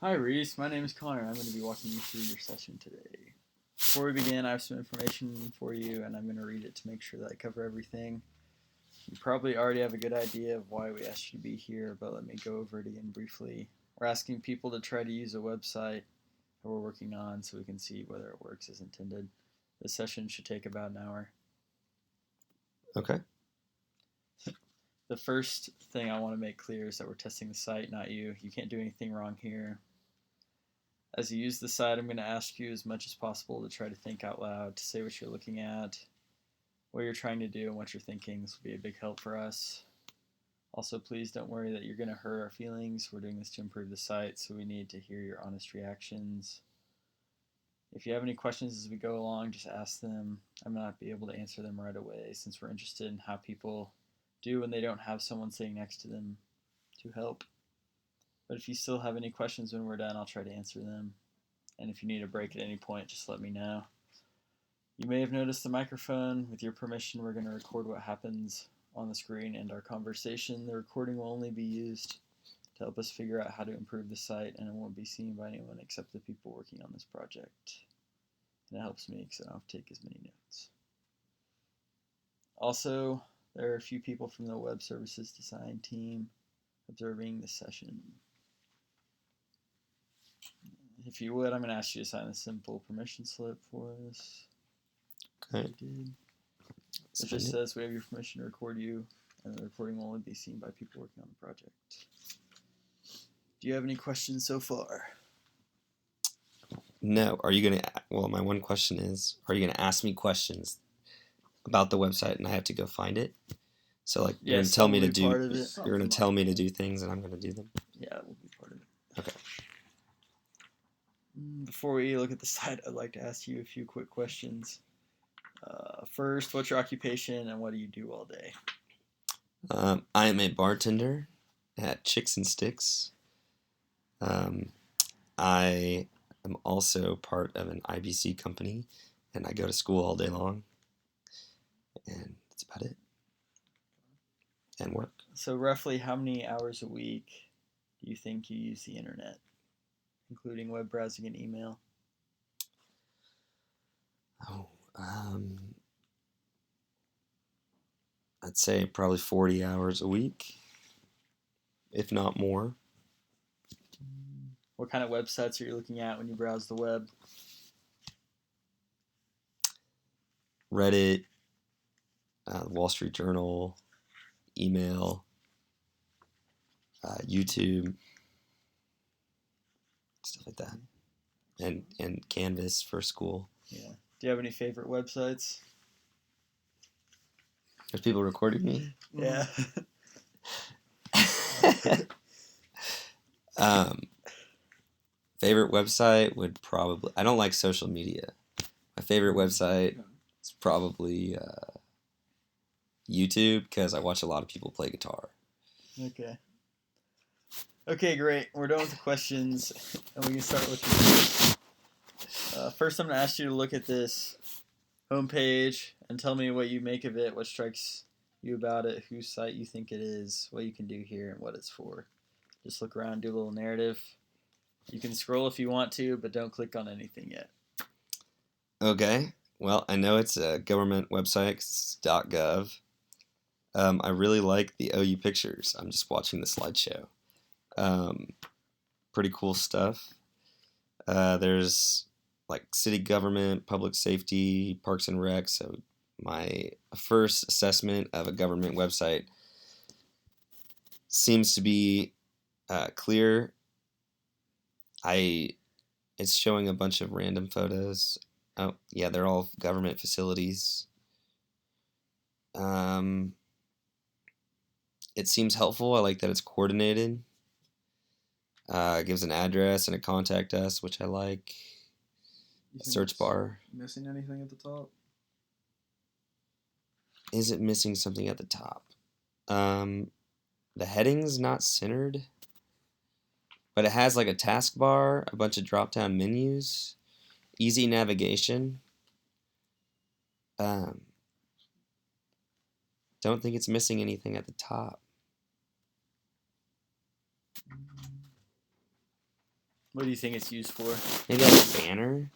Hi Reese, my name is Connor and I'm going to be walking you through your session today. Before we begin, I have some information for you and I'm going to read it to make sure that I cover everything. You probably already have a good idea of why we asked you to be here, but let me go over it again briefly. We're asking people to try to use a website that we're working on so we can see whether it works as intended. This session should take about an hour. Okay. The first thing I want to make clear is that we're testing the site, not you. You can't do anything wrong here. As you use the site, I'm going to ask you as much as possible to try to think out loud, to say what you're looking at, what you're trying to do, and what you're thinking. This will be a big help for us. Also, please don't worry that you're going to hurt our feelings. We're doing this to improve the site, so we need to hear your honest reactions. If you have any questions as we go along, just ask them. I might not be able to answer them right away since we're interested in how people do when they don't have someone sitting next to them to help. But if you still have any questions when we're done, I'll try to answer them. And if you need a break at any point, just let me know. You may have noticed the microphone. With your permission, we're going to record what happens on the screen and our conversation. The recording will only be used to help us figure out how to improve the site, and it won't be seen by anyone except the people working on this project. And it helps me because I don't have to take as many notes. Also, there are a few people from the web services design team observing the session. If you would, I'm going to ask you to sign a simple permission slip for us. Okay. I did. It just says we have your permission to record you, and the recording will only be seen by people working on the project. Do you have any questions so far? No. Are you going to, well, my one question is, are you going to ask me questions about the website and I have to go find it? So like you're going to tell me to do, you're going to tell me to do things and I'm going to do them? Yeah, it will be part of it. Okay. Before we look at the site, I'd like to ask you a few quick questions. First, what's your occupation and what do you do all day? I am a bartender at Chicks and Sticks. I am also part of an IBC company, and I go to school all day long. And that's about it. And work. So roughly how many hours a week do you think you use the internet, including web browsing and email? Oh, I'd say probably 40 hours a week, if not more. What kind of websites are you looking at when you browse the web? Reddit, Wall Street Journal, email, YouTube, stuff like that, and Canvas for school. Yeah. Do you have any favorite websites? There's people recording me. Yeah. Favorite website would probably, I don't like social media. My favorite website is probably YouTube because I watch a lot of people play guitar. Okay. Okay, great. We're done with the questions, and we can start with your first, I'm going to ask you to look at this homepage and tell me what you make of it, what strikes you about it, whose site you think it is, what you can do here, and what it's for. Just look around, do a little narrative. You can scroll if you want to, but don't click on anything yet. Okay. Well, I know it's a government website, it's .gov. I really like the OU pictures. I'm just watching the slideshow. Pretty cool stuff. There's like city government, public safety, parks and rec. So my first assessment of a government website seems to be clear. It's showing a bunch of random photos. Oh, yeah, they're all government facilities. It seems helpful. I like that it's coordinated. It gives an address and a contact us, which I like. A search bar. Missing anything at the top? Is it missing something at the top? The heading's not centered, but it has like a taskbar, a bunch of drop-down menus, easy navigation. Don't think it's missing anything at the top. What do you think it's used for? Maybe like a banner?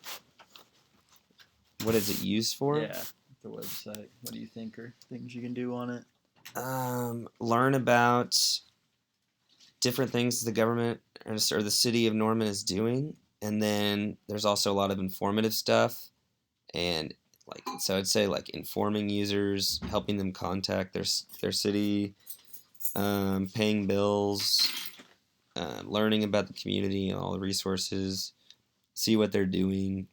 What is it used for? Yeah, the website. What do you think are things you can do on it? Learn about different things the government or the city of Norman is doing. And then there's also a lot of informative stuff. And so I'd say informing users, helping them contact their city, paying bills, learning about the community and all the resources, see what they're doing.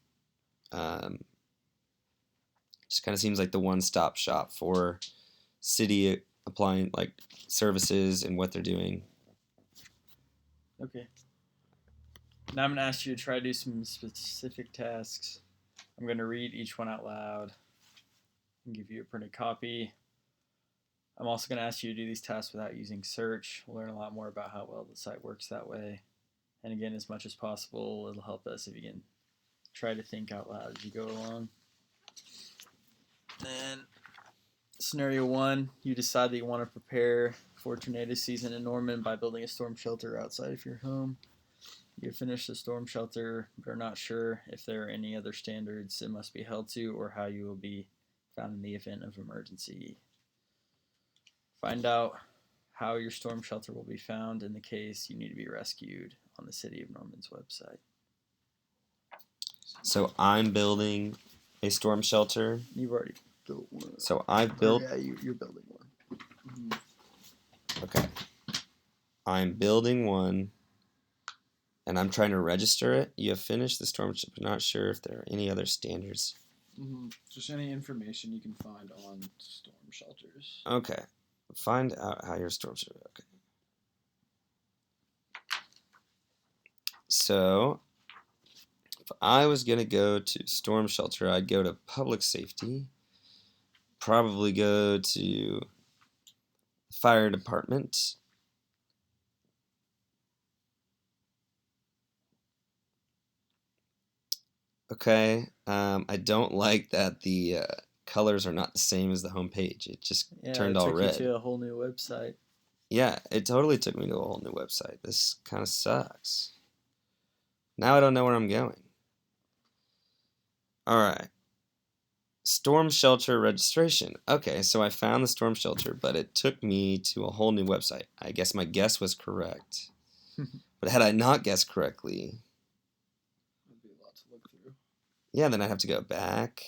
Just kind of seems like the one-stop shop for city applying services and what they're doing. Okay. Now I'm going to ask you to try to do some specific tasks. I'm going to read each one out loud and give you a printed copy. I'm also going to ask you to do these tasks without using search. We'll learn a lot more about how well the site works that way. And again, as much as possible, it'll help us if you can try to think out loud as you go along. Then, scenario 1, you decide that you want to prepare for tornado season in Norman by building a storm shelter outside of your home. You finish the storm shelter, but are not sure if there are any other standards it must be held to or how you will be found in the event of emergency. Find out how your storm shelter will be found in the case you need to be rescued on the City of Norman's website. So I'm building a storm shelter. You've already built one. So I've built... Yeah, you're building one. Mm-hmm. Okay. I'm building one, and I'm trying to register it. You have finished the storm shelter, but not sure if there are any other standards. Mm-hmm. Just any information you can find on storm shelters. Okay. Find out how your storm shelter... Okay. So, if I was going to go to storm shelter, I'd go to public safety. Probably go to fire department. Okay. I don't like that the colors are not the same as the home page. It just turned all red. It took you to a whole new website. Yeah, it totally took me to a whole new website. This kind of sucks. Now I don't know where I'm going. All right. Storm shelter registration. Okay, so I found the storm shelter, but it took me to a whole new website. I guess my guess was correct. But had I not guessed correctly... That'd be a lot to look through. Yeah, then I'd have to go back.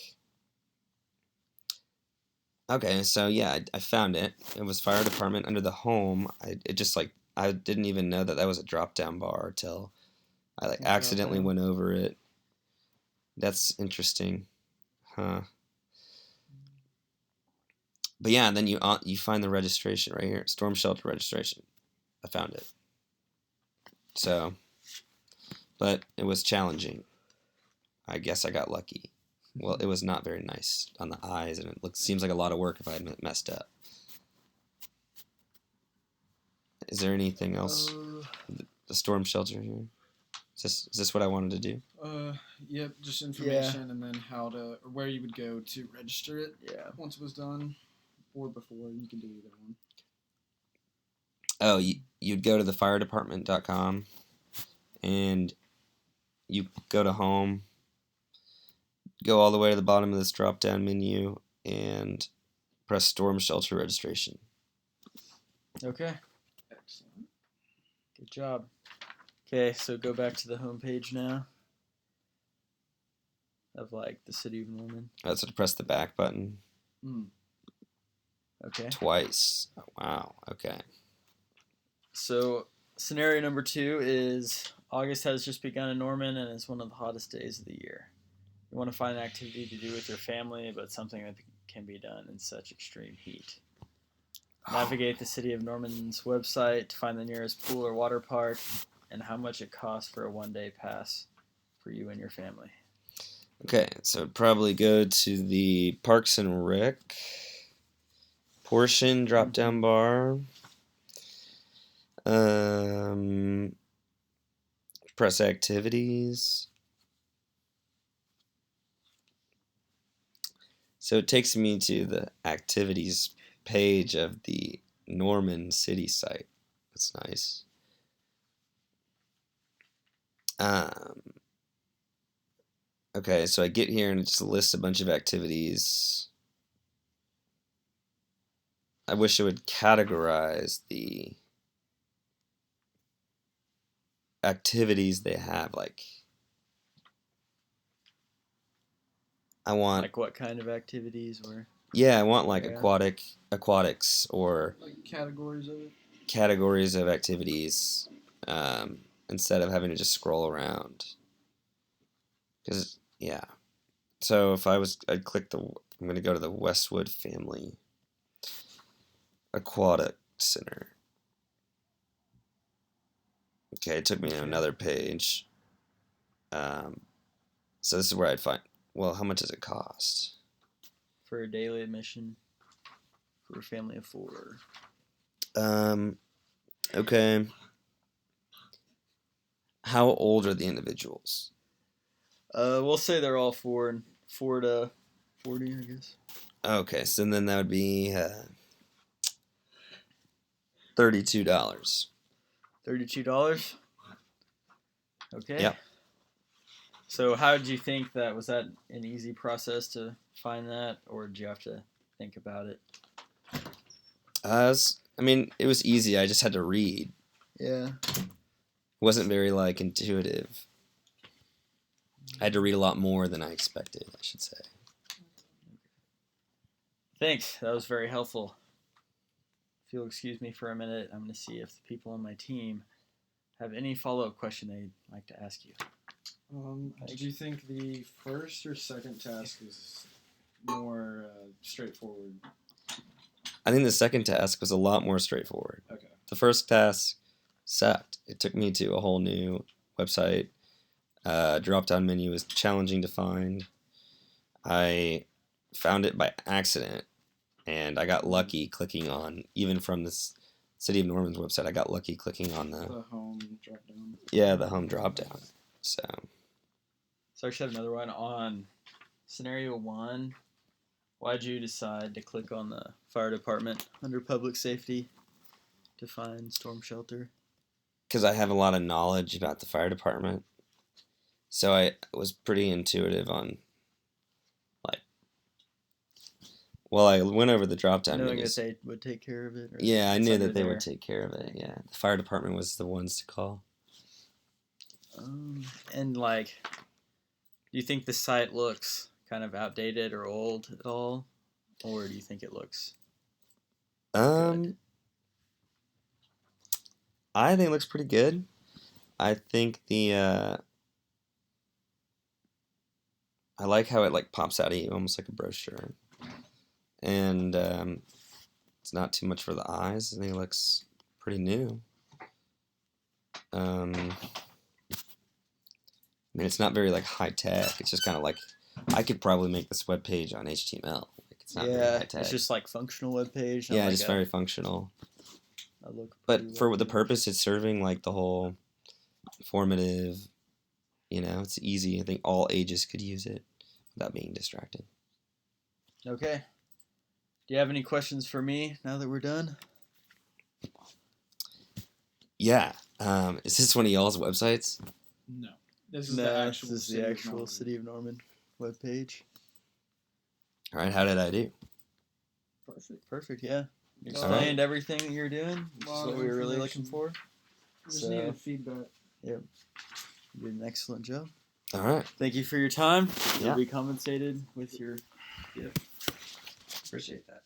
Okay, so yeah, I found it. It was fire department under the home. I didn't even know that was a drop-down bar until I accidentally went over it. That's interesting. Huh. But yeah, then you find the registration right here. Storm shelter registration. I found it. So, but it was challenging. I guess I got lucky. Well, it was not very nice on the eyes, and it seems like a lot of work if I had messed up. Is there anything else? The storm shelter here? Is this what I wanted to do? Yep, just information and then where you would go to register it. Yeah. Once it was done, or before, you can do either one. Oh, you'd go to thefiredepartment.com, and you go to home, go all the way to the bottom of this drop-down menu, and press storm shelter registration. Okay. Excellent. Good job. Okay, so go back to the home page now of the City of Norman. Oh, so to press the back button. Okay. Twice. Oh, wow. Okay. So scenario number 2 is August has just begun in Norman and it's one of the hottest days of the year. You want to find an activity to do with your family, but something that can be done in such extreme heat. Navigate the City of Norman's website to find the nearest pool or water park and how much it costs for a one-day pass for you and your family. Okay, so probably go to the Parks and Rec portion drop-down bar. Press activities. So it takes me to the activities page of the Norman City site. That's nice. Um, okay, so I get here and it just lists a bunch of activities. I wish it would categorize the activities they have. Like, I want, Like what kind of activities or? yeah, I want like Yeah. aquatics or Like categories of it. categories of activities, instead of having to just scroll around. Because, yeah. So if I'd click I'm going to go to the Westwood Family Aquatic Center. Okay, it took me to another page. So this is where I'd find, well, how much does it cost? For a daily admission for a family of 4. Okay. How old are the individuals? We'll say they're all 4 to 40, I guess. Okay, so then that would be $32. $32. Okay. Yep. So how did you think that? Was that an easy process to find that, or did you have to think about it? I mean, it was easy. I just had to read. Yeah. It wasn't very like intuitive. I had to read a lot more than I expected, I should say. Thanks. That was very helpful. If you'll excuse me for a minute, I'm going to see if the people on my team have any follow-up question they'd like to ask you. Did you think the first or second task is more straightforward? I think the second task was a lot more straightforward. Okay. The first task sucked. It took me to a whole new website. Drop-down menu was challenging to find. I found it by accident, and I got lucky clicking on, even from this City of Norman's website, I got lucky clicking on The home drop down. yeah, the home drop-down. So I actually have another one on scenario 1. Why'd you decide to click on the fire department under public safety to find storm shelter? because I have a lot of knowledge about the fire department, so I was pretty intuitive on, like, well, I went over the drop-down Knowing menus. that they would take care of it? Or Yeah, I it's knew under that they there? would take care of it. Yeah, the fire department was the ones to call. And like, do you think the site looks kind of outdated or old at all? Or do you think it looks good? I think it looks pretty good. I think I like how it like pops out at you, almost like a brochure, and it's not too much for the eyes. I think it looks pretty new. I mean, it's not very like high tech. It's just kind of like I could probably make this web page on HTML. Like, it's not very high tech. It's just like functional web page. Yeah, like just very functional. Look But for the purpose it's serving, like the whole informative, it's easy. I think all ages could use it without being distracted. Okay. Do you have any questions for me now that we're done? Yeah. Is this one of y'all's websites? No. This is the actual City of Norman webpage. All right. How did I do? Perfect. Yeah. You All explained everything that you're doing, which is Lot what of we were really looking information. for. Just needed feedback. You did an excellent job. All right. Thank you for your time. Yeah. You'll be compensated with your gift. Appreciate that.